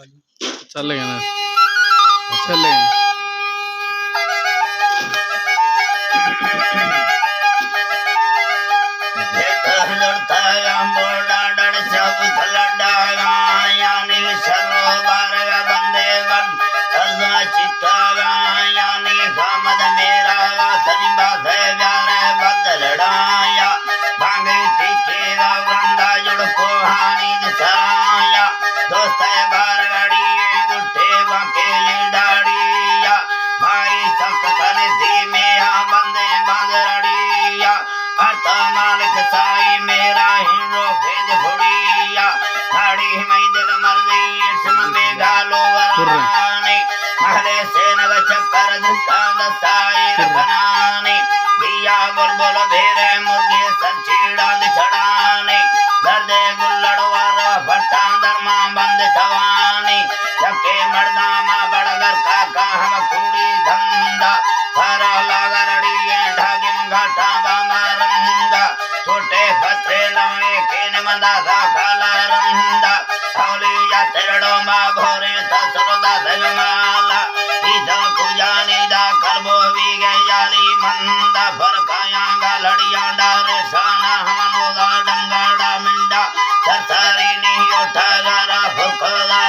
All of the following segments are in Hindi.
चल गए ना चल गए मालिक साई मेरा हिंदो भेद भुड़िया थाड़ी में दिल मर्जी इसम में गालो वराने महले से नव चक्कर दुकान साई रखनाने दिया बुलबुल भेरे मुर्गे संचीड़ा दिछड़ाने दर्दे गुल्लड़ वारा भट्टा दरमा बंद थवाने जके मर्दा मा बड़गर काका हम कुड़ी धंधा सारा लागरड़ी ढागिम घाटा बामारंदा छोटे पत्रे लाए केन मंदा सा काला रंदा सावली या तेरड़ो मा भोरे तसरदा धगमाला इधा कुजानी दा करबो वीगे याली मंदा फरकाया गा लड़िया डारे साना हानो दा डंगाड़ा मिंडा सरसारी नी ओठा गारा फुरकोदा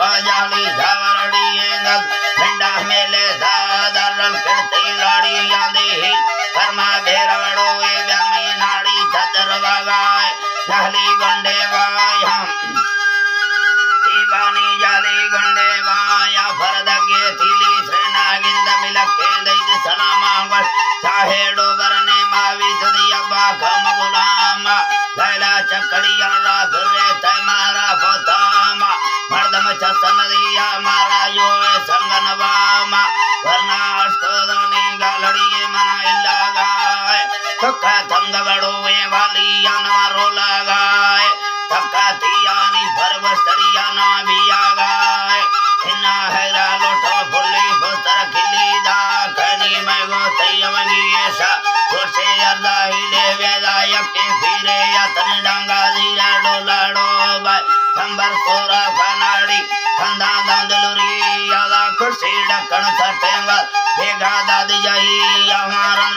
भजाली झावरड़ी एंगल मिंडा मेले दादरल करती गाड़ी यादे कर्मा भेरवड़ो ए व्यामी नाड़ी चदर वगाए जहली गंडे वाया दीवानी जाली गंडे वाया भरदगे थीली श्रेनागिंद मिलके दैद सना मांगल चाहेड़ो बरने मावी सदिया बाखम गुलाम लैला चकड़िया रा फिरे तमारा फतामा मर्दम चसन दिया मारा यो संगन वामा वरना अष्टोदनी गालड़िए मना इल्ला गाए तक्का थंग बड़ोए वाली अनवरो लगाए तक्का थियानी भरवस्तरिया ना बिया गाए इन्ना हैरा लोटो फुल्ली फुस्तर खिली दा खनी मैं गो तैयवनी ऐसा छोटे अर्दा हिले वेदा यके फिरे यतन डांगा दिया डोलाडो बाय संबर सोरा कनाड़ी कंदा दांदलुरी यादा कुर्सी डकण सटेंगा बेगा दादी जाई हमारा